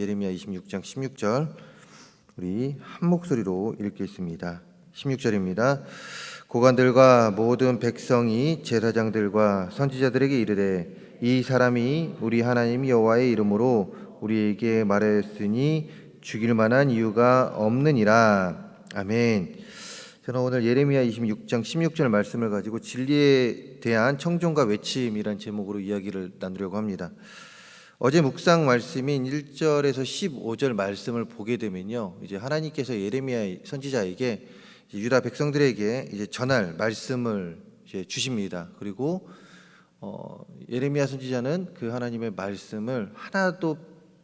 예레미야 26장 16절 우리 한 목소리로 읽겠습니다. 16절입니다. 고관들과 모든 백성이 제사장들과 선지자들에게 이르되 이 사람이 우리 하나님 여호와의 이름으로 우리에게 말하였으니 죽일 만한 이유가 없느니라. 아멘. 저는 오늘 예레미야 26장 16절 말씀을 가지고 진리에 대한 청종과 외침이란 제목으로 이야기를 나누려고 합니다. 어제 묵상 말씀인 1절에서 15절 말씀을 보게 되면요, 이제 하나님께서 예레미야 선지자에게 유다 백성들에게 이제 전할 말씀을 이제 주십니다. 그리고 예레미야 선지자는 그 하나님의 말씀을 하나도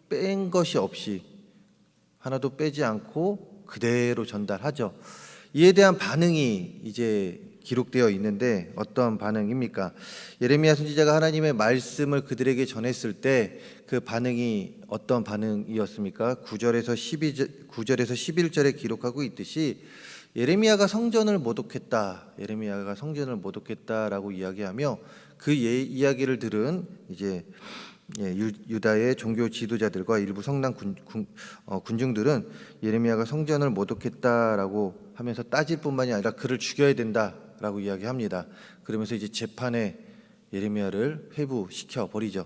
뺀 것이 없이, 하나도 빼지 않고 그대로 전달하죠. 이에 대한 반응이 이제 기록되어 있는데 어떤 반응입니까? 예레미야 선지자가 하나님의 말씀을 그들에게 전했을 때 그 반응이 어떤 반응이었습니까? 9절에서 11절에 기록하고 있듯이 예레미야가 성전을 모독했다라고 이야기하며 그 이야기를 들은 이제 유다의 종교 지도자들과 일부 성난 군중들은 예레미야가 성전을 모독했다라고 하면서 따질 뿐만이 아니라 그를 죽여야 된다라고 이야기합니다. 그러면서 이제 재판에 예레미야를 회부시켜 버리죠.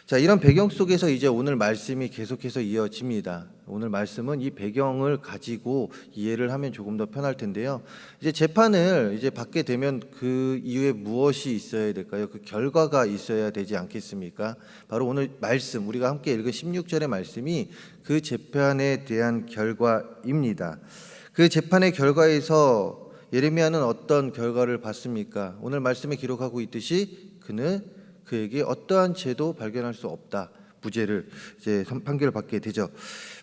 자, 이런 배경 속에서 이제 오늘 말씀이 계속해서 이어집니다. 오늘 말씀은 이 배경을 가지고 이해를 하면 조금 더 편할 텐데요. 이제 재판을 이제 받게 되면 그 이후에 무엇이 있어야 될까요? 그 결과가 있어야 되지 않겠습니까? 바로 오늘 말씀, 우리가 함께 읽은 16절의 말씀이 그 재판에 대한 결과입니다. 그 재판의 결과에서 예레미야는 어떤 결과를 받습니까? 오늘 말씀에 기록하고 있듯이 그에게 어떠한 죄도 발견할 수 없다, 무죄를 이제 판결을 받게 되죠.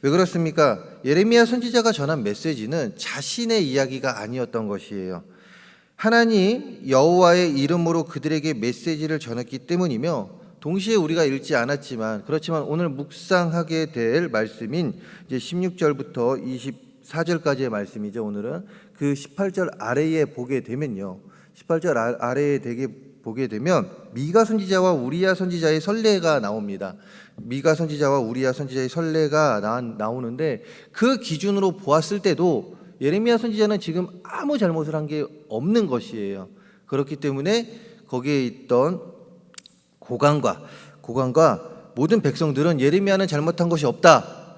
왜 그렇습니까? 예레미야 선지자가 전한 메시지는 자신의 이야기가 아니었던 것이에요. 하나님 여호와의 이름으로 그들에게 메시지를 전했기 때문이며, 동시에 우리가 읽지 않았지만 그렇지만 오늘 묵상하게 될 말씀인 이제 16절부터 24절까지의 말씀이죠. 오늘은 그 18절 아래에 보게 되면요, 18절 아래에 보게 되면 미가 선지자와 우리야 선지자의 선례가 나옵니다. 미가 선지자와 우리야 선지자의 선례가 나오는데 그 기준으로 보았을 때도 예레미야 선지자는 지금 아무 잘못을 한 게 없는 것이에요. 그렇기 때문에 거기에 있던 고관과 모든 백성들은 예레미야는 잘못한 것이 없다,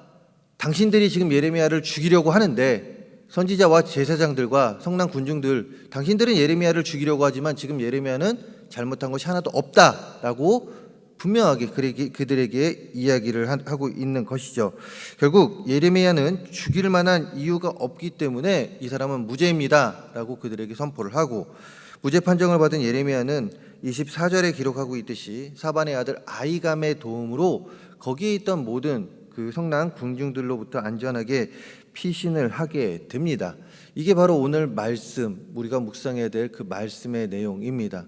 당신들이 지금 예레미야를 죽이려고 하는데, 선지자와 제사장들과 성난 군중들, 당신들은 예레미야를 죽이려고 하지만 지금 예레미야는 잘못한 것이 하나도 없다라고 분명하게 그들에게 이야기를 하고 있는 것이죠. 결국 예레미야는 죽일 만한 이유가 없기 때문에 이 사람은 무죄입니다라고 그들에게 선포를 하고, 무죄 판정을 받은 예레미야는 24절에 기록하고 있듯이 사반의 아들 아히감의 도움으로 거기에 있던 모든 그 성난 군중들로부터 안전하게 피신을 하게 됩니다. 이게 바로 오늘 말씀, 우리가 묵상해야 될 그 말씀의 내용입니다.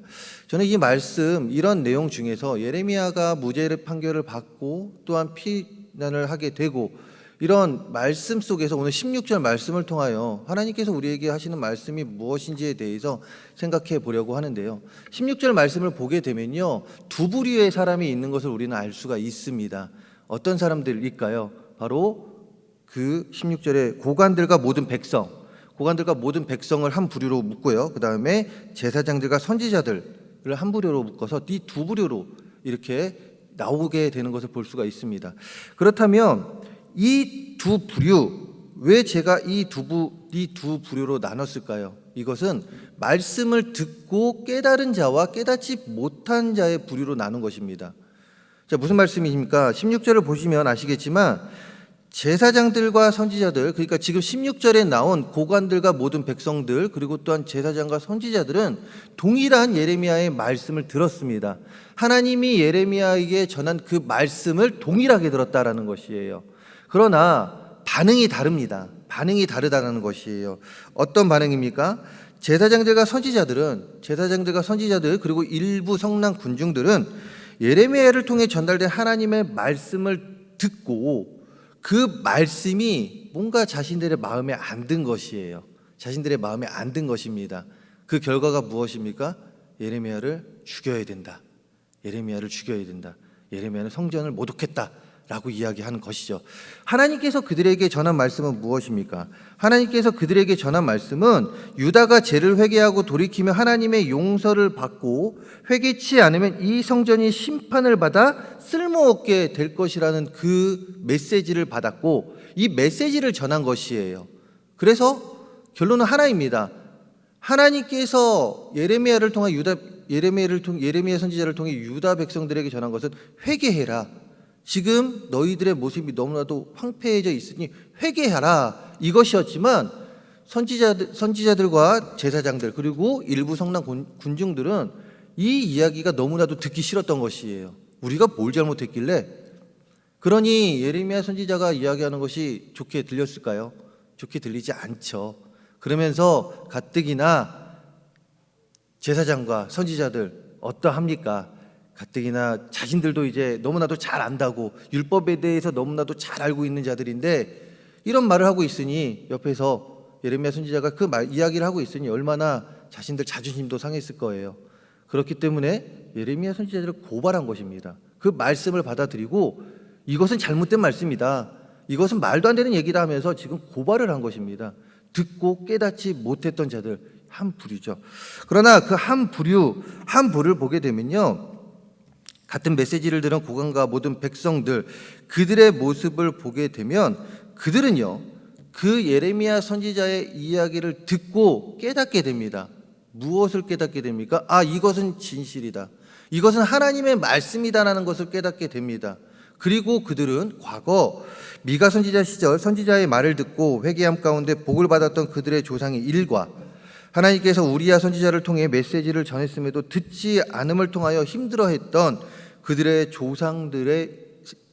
저는 이 말씀, 이런 내용 중에서 예레미야가 무죄의 판결을 받고 또한 피난을 하게 되고, 이런 말씀 속에서 오늘 16절 말씀을 통하여 하나님께서 우리에게 하시는 말씀이 무엇인지에 대해서 생각해 보려고 하는데요. 16절 말씀을 보게 되면요, 두 부류의 사람이 있는 것을 우리는 알 수가 있습니다. 어떤 사람들일까요? 바로 그 16절에 고관들과 모든 백성을 한 부류로 묶고요, 그 다음에 제사장들과 선지자들을 한 부류로 묶어서 이 두 부류로 이렇게 나오게 되는 것을 볼 수가 있습니다. 그렇다면 이 두 부류, 왜 제가 이 두 부류로 나눴을까요? 이것은 말씀을 듣고 깨달은 자와 깨닫지 못한 자의 부류로 나눈 것입니다. 자, 무슨 말씀입니까? 16절을 보시면 아시겠지만 제사장들과 선지자들, 그러니까 지금 16절에 나온 고관들과 모든 백성들, 그리고 또한 제사장과 선지자들은 동일한 예레미야의 말씀을 들었습니다. 하나님이 예레미야에게 전한 그 말씀을 동일하게 들었다라는 것이에요. 그러나 반응이 다릅니다. 반응이 다르다는 것이에요. 어떤 반응입니까? 제사장들과 선지자들 그리고 일부 성난 군중들은 예레미야를 통해 전달된 하나님의 말씀을 듣고 그 말씀이 뭔가 자신들의 마음에 안 든 것이에요. 자신들의 마음에 안 든 것입니다. 그 결과가 무엇입니까? 예레미야를 죽여야 된다. 예레미야는 성전을 모독했다 라고 이야기하는 것이죠. 하나님께서 그들에게 전한 말씀은 무엇입니까? 하나님께서 그들에게 전한 말씀은 유다가 죄를 회개하고 돌이키며 하나님의 용서를 받고 회개치 않으면 이 성전이 심판을 받아 쓸모없게 될 것이라는 그 메시지를 받았고 이 메시지를 전한 것이에요. 그래서 결론은 하나입니다. 하나님께서 예레미야를 통해 예레미야 선지자를 통해 유다 백성들에게 전한 것은 회개해라. 지금 너희들의 모습이 너무나도 황폐해져 있으니 회개하라 이것이었지만 선지자들과 제사장들 그리고 일부 성난 군중들은 이 이야기가 너무나도 듣기 싫었던 것이에요. 우리가 뭘 잘못했길래? 그러니 예레미야 선지자가 이야기하는 것이 좋게 들렸을까요? 좋게 들리지 않죠. 그러면서 가뜩이나 제사장과 선지자들 어떠합니까? 가뜩이나 자신들도 이제 너무나도 잘 안다고 율법에 대해서 너무나도 잘 알고 있는 자들인데 이런 말을 하고 있으니 옆에서 예레미야 선지자가 그 이야기를 하고 있으니 얼마나 자신들 자존심도 상했을 거예요. 그렇기 때문에 예레미야 선지자들을 고발한 것입니다. 그 말씀을 받아들이고 이것은 잘못된 말씀이다. 이것은 말도 안 되는 얘기다 하면서 지금 고발을 한 것입니다. 듣고 깨닫지 못했던 자들 한 부류죠. 그러나 그 한 부를 보게 되면요. 같은 메시지를 들은 고관과 모든 백성들 그들의 모습을 보게 되면 그들은요 그 예레미야 선지자의 이야기를 듣고 깨닫게 됩니다. 무엇을 깨닫게 됩니까? 이것은 진실이다. 이것은 하나님의 말씀이다라는 것을 깨닫게 됩니다. 그리고 그들은 과거 미가 선지자 시절 선지자의 말을 듣고 회개함 가운데 복을 받았던 그들의 조상의 일과 하나님께서 우리야 선지자를 통해 메시지를 전했음에도 듣지 않음을 통하여 힘들어했던 그들의 조상들의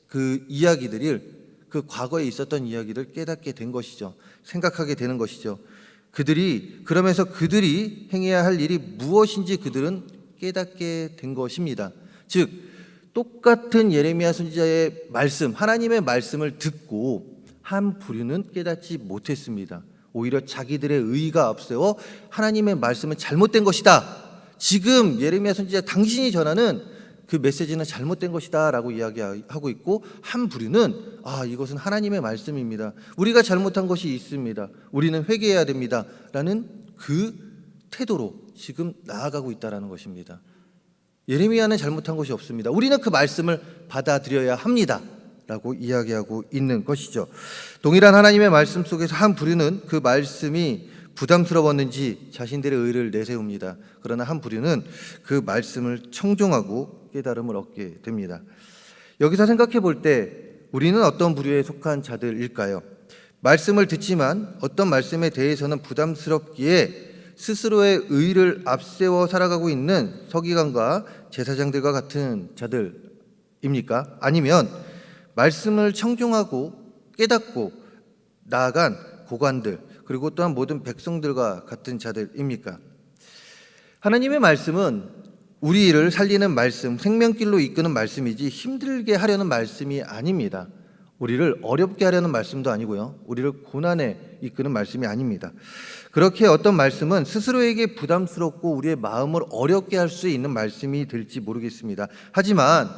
그 이야기들을 그 과거에 있었던 이야기를 깨닫게 된 것이죠. 생각하게 되는 것이죠. 그러면서 그들이 행해야 할 일이 무엇인지 그들은 깨닫게 된 것입니다. 즉 똑같은 예레미야 선지자의 말씀, 하나님의 말씀을 듣고 한 부류는 깨닫지 못했습니다. 오히려 자기들의 의의가 앞세워 하나님의 말씀은 잘못된 것이다. 지금 예레미야 선지자 당신이 전하는 그 메시지는 잘못된 것이다 라고 이야기하고 있고 한 부류는 이것은 하나님의 말씀입니다. 우리가 잘못한 것이 있습니다. 우리는 회개해야 됩니다. 라는 그 태도로 지금 나아가고 있다는 것입니다. 예레미야는 잘못한 것이 없습니다. 우리는 그 말씀을 받아들여야 합니다. 라고 이야기하고 있는 것이죠. 동일한 하나님의 말씀 속에서 한 부류는 그 말씀이 부담스러웠는지 자신들의 의를 내세웁니다. 그러나 한 부류는 그 말씀을 청종하고 깨달음을 얻게 됩니다. 여기서 생각해 볼 때 우리는 어떤 부류에 속한 자들일까요? 말씀을 듣지만 어떤 말씀에 대해서는 부담스럽기에 스스로의 의를 앞세워 살아가고 있는 서기관과 제사장들과 같은 자들입니까? 아니면 말씀을 청종하고 깨닫고 나아간 고관들 그리고 또한 모든 백성들과 같은 자들입니까? 하나님의 말씀은 우리를 살리는 말씀, 생명길로 이끄는 말씀이지 힘들게 하려는 말씀이 아닙니다. 우리를 어렵게 하려는 말씀도 아니고요. 우리를 고난에 이끄는 말씀이 아닙니다. 그렇게 어떤 말씀은 스스로에게 부담스럽고 우리의 마음을 어렵게 할 수 있는 말씀이 될지 모르겠습니다. 하지만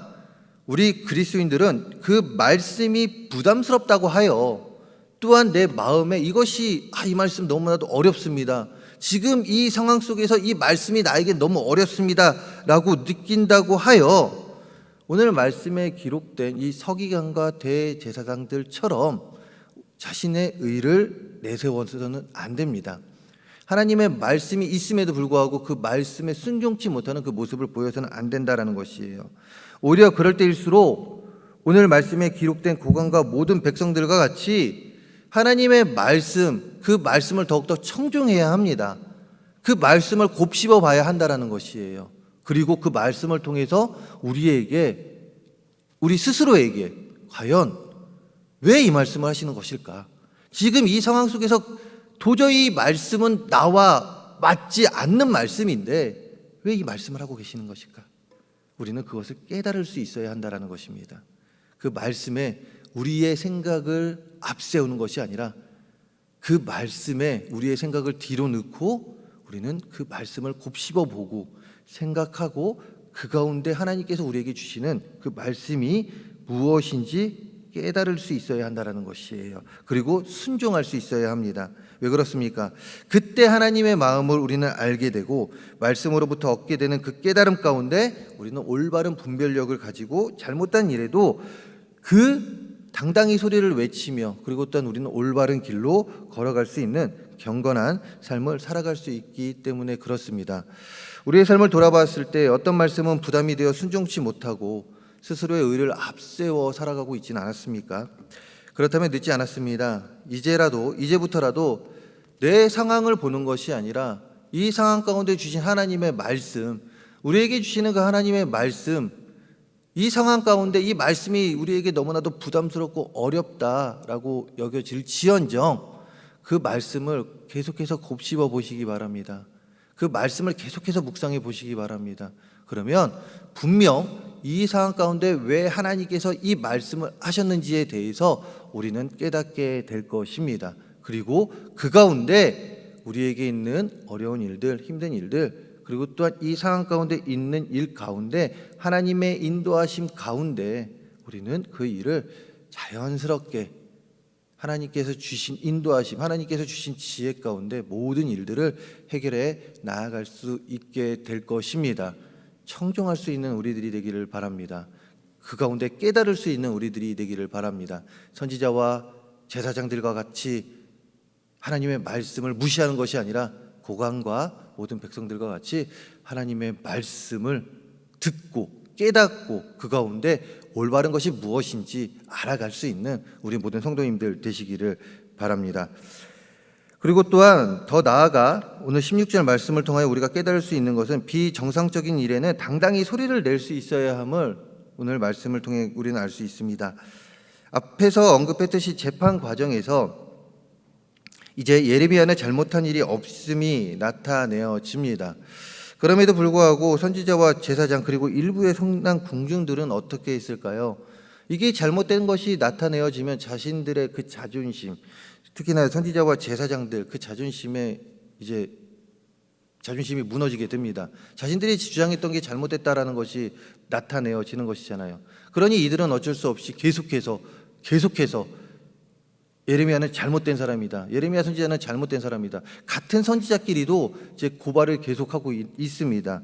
우리 그리스도인들은 그 말씀이 부담스럽다고 하여 또한 내 마음에 이것이 이 말씀 너무나도 어렵습니다. 지금 이 상황 속에서 이 말씀이 나에게 너무 어렵습니다 라고 느낀다고 하여 오늘 말씀에 기록된 이 서기관과 대제사장들처럼 자신의 의를 내세워서는 안 됩니다. 하나님의 말씀이 있음에도 불구하고 그 말씀에 순종치 못하는 그 모습을 보여서는 안 된다라는 것이에요. 오히려 그럴 때일수록 오늘 말씀에 기록된 고관과 모든 백성들과 같이 하나님의 말씀, 그 말씀을 더욱더 청종해야 합니다. 그 말씀을 곱씹어 봐야 한다라는 것이에요. 그리고 그 말씀을 통해서 우리 스스로에게 과연 왜 이 말씀을 하시는 것일까? 지금 이 상황 속에서 도저히 말씀은 나와 맞지 않는 말씀인데 왜 이 말씀을 하고 계시는 것일까? 우리는 그것을 깨달을 수 있어야 한다는 것입니다. 그 말씀에 우리의 생각을 앞세우는 것이 아니라 그 말씀에 우리의 생각을 뒤로 넣고 우리는 그 말씀을 곱씹어 보고 생각하고 그 가운데 하나님께서 우리에게 주시는 그 말씀이 무엇인지 깨달을 수 있어야 한다는 것이에요. 그리고 순종할 수 있어야 합니다. 왜 그렇습니까? 그때 하나님의 마음을 우리는 알게 되고 말씀으로부터 얻게 되는 그 깨달음 가운데 우리는 올바른 분별력을 가지고 잘못된 일에도 당당히 소리를 외치며 그리고 또한 우리는 올바른 길로 걸어갈 수 있는 경건한 삶을 살아갈 수 있기 때문에 그렇습니다. 우리의 삶을 돌아봤을 때 어떤 말씀은 부담이 되어 순종치 못하고 스스로의 의를 앞세워 살아가고 있지는 않았습니까? 그렇다면 늦지 않았습니다. 이제부터라도 내 상황을 보는 것이 아니라 이 상황 가운데 주신 하나님의 말씀, 우리에게 주시는 그 하나님의 말씀, 이 상황 가운데 이 말씀이 우리에게 너무나도 부담스럽고 어렵다라고 여겨질지언정 그 말씀을 계속해서 곱씹어 보시기 바랍니다. 그 말씀을 계속해서 묵상해 보시기 바랍니다. 그러면 분명 이 상황 가운데 왜 하나님께서 이 말씀을 하셨는지에 대해서 우리는 깨닫게 될 것입니다. 그리고 그 가운데 우리에게 있는 어려운 일들, 힘든 일들, 그리고 또한 이 상황 가운데 있는 일 가운데 하나님의 인도하심 가운데 우리는 그 일을 자연스럽게 하나님께서 주신 인도하심, 하나님께서 주신 지혜 가운데 모든 일들을 해결해 나아갈 수 있게 될 것입니다. 청종할 수 있는 우리들이 되기를 바랍니다. 그 가운데 깨달을 수 있는 우리들이 되기를 바랍니다. 선지자와 제사장들과 같이 하나님의 말씀을 무시하는 것이 아니라 고관과 모든 백성들과 같이 하나님의 말씀을 듣고 깨닫고 그 가운데 올바른 것이 무엇인지 알아갈 수 있는 우리 모든 성도님들 되시기를 바랍니다. 그리고 또한 더 나아가 오늘 16절 말씀을 통하여 우리가 깨달을 수 있는 것은 비정상적인 일에는 당당히 소리를 낼 수 있어야 함을 오늘 말씀을 통해 우리는 알 수 있습니다. 앞에서 언급했듯이 재판 과정에서 이제 예레미야는 잘못한 일이 없음이 나타내어집니다. 그럼에도 불구하고 선지자와 제사장 그리고 일부의 성난 궁중들은 어떻게 했을까요? 이게 잘못된 것이 나타내어지면 자신들의 그 자존심, 특히나 선지자와 제사장들 그 자존심이 무너지게 됩니다. 자신들이 주장했던 게 잘못됐다라는 것이 나타내어지는 것이잖아요. 그러니 이들은 어쩔 수 없이 계속해서 예레미야는 잘못된 사람이다. 예레미야 선지자는 잘못된 사람이다. 같은 선지자끼리도 이제 고발을 계속하고 있습니다.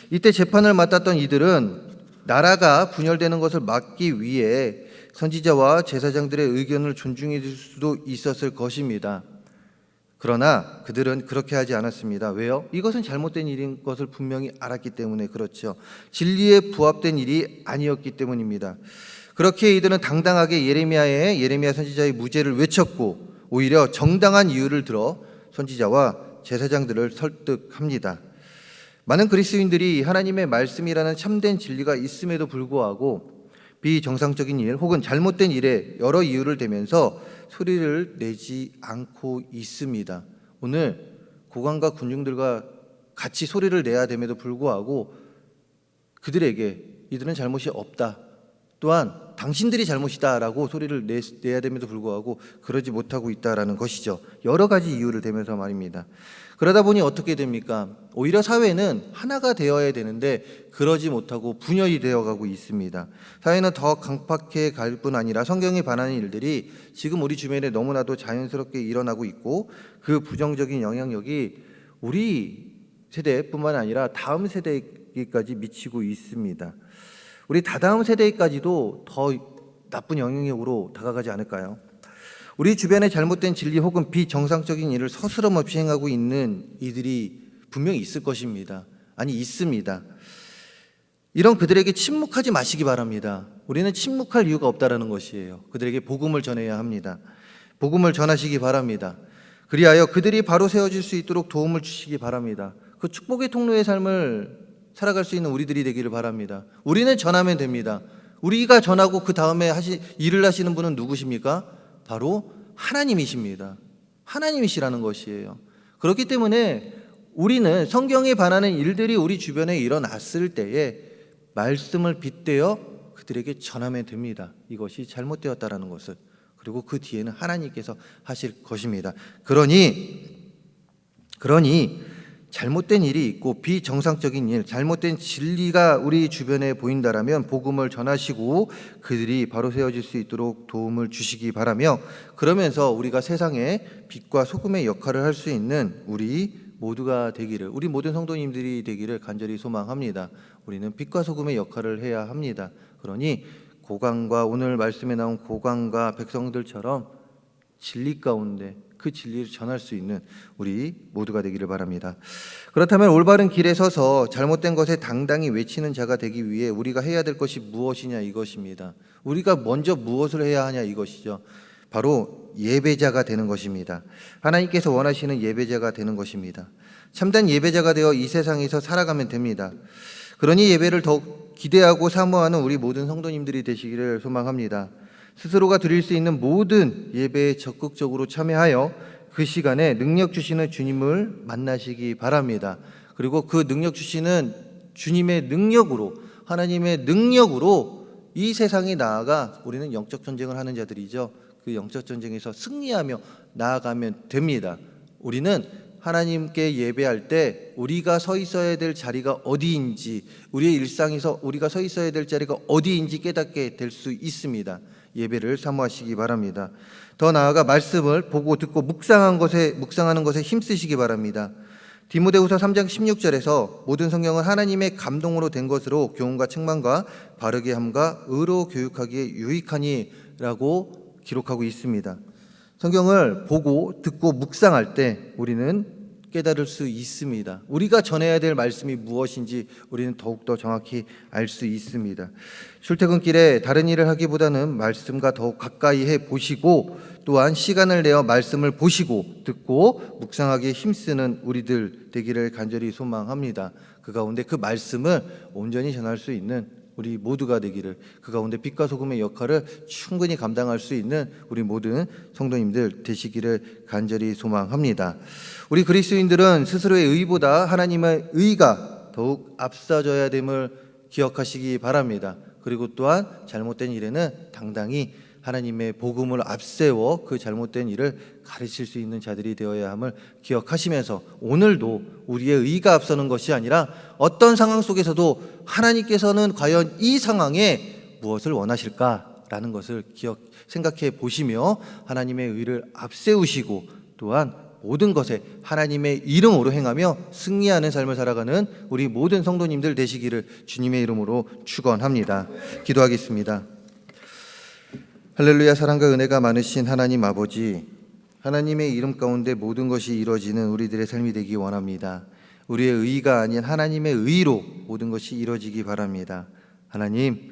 이때 재판을 맡았던 이들은 나라가 분열되는 것을 막기 위해 선지자와 제사장들의 의견을 존중해 줄 수도 있었을 것입니다. 그러나 그들은 그렇게 하지 않았습니다. 왜요? 이것은 잘못된 일인 것을 분명히 알았기 때문에 그렇죠. 진리에 부합된 일이 아니었기 때문입니다. 그렇게 이들은 당당하게 예레미야 선지자의 무죄를 외쳤고 오히려 정당한 이유를 들어 선지자와 제사장들을 설득합니다. 많은 그리스도인들이 하나님의 말씀이라는 참된 진리가 있음에도 불구하고 비정상적인 일 혹은 잘못된 일에 여러 이유를 대면서 소리를 내지 않고 있습니다. 오늘 고관과 군중들과 같이 소리를 내야 됨에도 불구하고 그들에게 이들은 잘못이 없다. 또한 당신들이 잘못이다라고 소리를 내야 됨에도 불구하고 그러지 못하고 있다라는 것이죠. 여러 가지 이유를 대면서 말입니다. 그러다 보니 어떻게 됩니까? 오히려 사회는 하나가 되어야 되는데 그러지 못하고 분열이 되어가고 있습니다. 사회는 더 강팍해 갈 뿐 아니라 성경에 반하는 일들이 지금 우리 주변에 너무나도 자연스럽게 일어나고 있고 그 부정적인 영향력이 우리 세대뿐만 아니라 다음 세대까지 미치고 있습니다. 우리 다다음 세대까지도 더 나쁜 영향력으로 다가가지 않을까요? 우리 주변에 잘못된 진리 혹은 비정상적인 일을 서스럼 없이 행하고 있는 이들이 분명히 있을 것입니다. 아니 있습니다. 이런 그들에게 침묵하지 마시기 바랍니다. 우리는 침묵할 이유가 없다라는 것이에요. 그들에게 복음을 전해야 합니다. 복음을 전하시기 바랍니다. 그리하여 그들이 바로 세워질 수 있도록 도움을 주시기 바랍니다. 그 축복의 통로의 삶을 살아갈 수 있는 우리들이 되기를 바랍니다. 우리는 전하면 됩니다. 우리가 전하고 그 다음에 일을 하시는 분은 누구십니까? 바로 하나님이십니다. 하나님이시라는 것이에요. 그렇기 때문에 우리는 성경에 반하는 일들이 우리 주변에 일어났을 때에 말씀을 빗대어 그들에게 전하면 됩니다. 이것이 잘못되었다라는 것을. 그리고 그 뒤에는 하나님께서 하실 것입니다. 그러니 잘못된 일이 있고 비정상적인 일, 잘못된 진리가 우리 주변에 보인다라면 복음을 전하시고 그들이 바로 세워질 수 있도록 도움을 주시기 바라며, 그러면서 우리가 세상에 빛과 소금의 역할을 할 수 있는 우리 모두가 되기를, 우리 모든 성도님들이 되기를 간절히 소망합니다. 우리는 빛과 소금의 역할을 해야 합니다. 그러니 고관과, 오늘 말씀에 나온 고관과 백성들처럼 진리 가운데 그 진리를 전할 수 있는 우리 모두가 되기를 바랍니다. 그렇다면 올바른 길에 서서 잘못된 것에 당당히 외치는 자가 되기 위해 우리가 해야 될 것이 무엇이냐, 이것입니다. 우리가 먼저 무엇을 해야 하냐, 이것이죠. 바로 예배자가 되는 것입니다. 하나님께서 원하시는 예배자가 되는 것입니다. 참된 예배자가 되어 이 세상에서 살아가면 됩니다. 그러니 예배를 더욱 기대하고 사모하는 우리 모든 성도님들이 되시기를 소망합니다. 스스로가 드릴 수 있는 모든 예배에 적극적으로 참여하여 그 시간에 능력 주시는 주님을 만나시기 바랍니다. 그리고 그 능력 주시는 주님의 능력으로, 하나님의 능력으로 이 세상에 나아가 우리는 영적 전쟁을 하는 자들이죠. 그 영적 전쟁에서 승리하며 나아가면 됩니다. 우리는 하나님께 예배할 때 우리가 서 있어야 될 자리가 어디인지, 우리의 일상에서 우리가 서 있어야 될 자리가 어디인지 깨닫게 될 수 있습니다. 예배를 사모하시기 바랍니다. 더 나아가 말씀을 보고 듣고 묵상하는 것에 힘쓰시기 바랍니다. 디모데후서 3장 16절에서 모든 성경은 하나님의 감동으로 된 것으로 교훈과 책망과 바르게 함과 의로 교육하기에 유익하니라고 기록하고 있습니다. 성경을 보고 듣고 묵상할 때 우리는 깨달을 수 있습니다. 우리가 전해야 될 말씀이 무엇인지 우리는 더욱더 정확히 알 수 있습니다. 출퇴근길에 다른 일을 하기보다는 말씀과 더욱 가까이 해 보시고, 또한 시간을 내어 말씀을 보시고 듣고 묵상하기에 힘쓰는 우리들 되기를 간절히 소망합니다. 그 가운데 그 말씀을 온전히 전할 수 있는 우리 모두가 되기를, 그 가운데 빛과 소금의 역할을 충분히 감당할 수 있는 우리 모든 성도님들 되시기를 간절히 소망합니다. 우리 그리스도인들은 스스로의 의보다 하나님의 의가 더욱 앞서져야 됨을 기억하시기 바랍니다. 그리고 또한 잘못된 일에는 당당히 하나님의 복음을 앞세워 그 잘못된 일을 가르칠 수 있는 자들이 되어야 함을 기억하시면서, 오늘도 우리의 의가 앞서는 것이 아니라 어떤 상황 속에서도 하나님께서는 과연 이 상황에 무엇을 원하실까라는 것을 생각해 보시며 하나님의 의를 앞세우시고, 또한 모든 것에 하나님의 이름으로 행하며 승리하는 삶을 살아가는 우리 모든 성도님들 되시기를 주님의 이름으로 축원합니다. 기도하겠습니다. 할렐루야. 사랑과 은혜가 많으신 하나님 아버지, 하나님의 이름 가운데 모든 것이 이루어지는 우리들의 삶이 되기 원합니다. 우리의 의가 아닌 하나님의 의로 모든 것이 이루어지기 바랍니다. 하나님,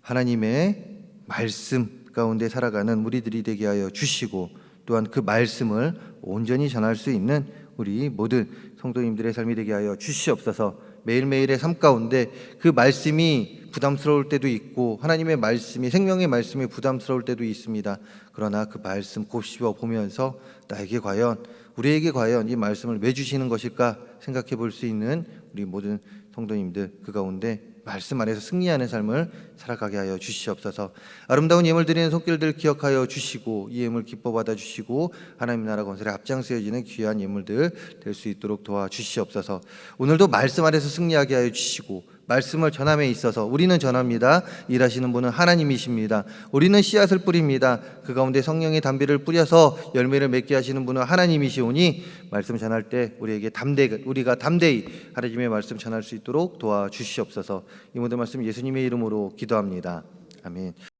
하나님의 말씀 가운데 살아가는 우리들이 되게 하여 주시고, 또한 그 말씀을 온전히 전할 수 있는 우리 모든 성도님들의 삶이 되게 하여 주시옵소서. 매일매일의 삶 가운데 그 말씀이 부담스러울 때도 있고, 하나님의 말씀이, 생명의 말씀이 부담스러울 때도 있습니다. 그러나 그 말씀 곱씹어 보면서 나에게 과연, 우리에게 과연 이 말씀을 왜 주시는 것일까 생각해 볼 수 있는 우리 모든 성도님들, 그 가운데 말씀 안에서 승리하는 삶을 살아가게 하여 주시옵소서. 아름다운 예물 드리는 손길들 기억하여 주시고, 이 예물 기뻐 받아 주시고 하나님 나라 건설에 앞장서어지는 귀한 예물들 될 수 있도록 도와주시옵소서. 오늘도 말씀 안에서 승리하게 하여 주시고, 말씀을 전함에 있어서 우리는 전합니다. 일하시는 분은 하나님이십니다. 우리는 씨앗을 뿌립니다. 그 가운데 성령의 담비를 뿌려서 열매를 맺게 하시는 분은 하나님이시오니, 말씀 전할 때 우리가 담대히 하나님의 말씀 전할 수 있도록 도와주시옵소서. 이 모든 말씀 예수님의 이름으로 기도합니다. 아멘.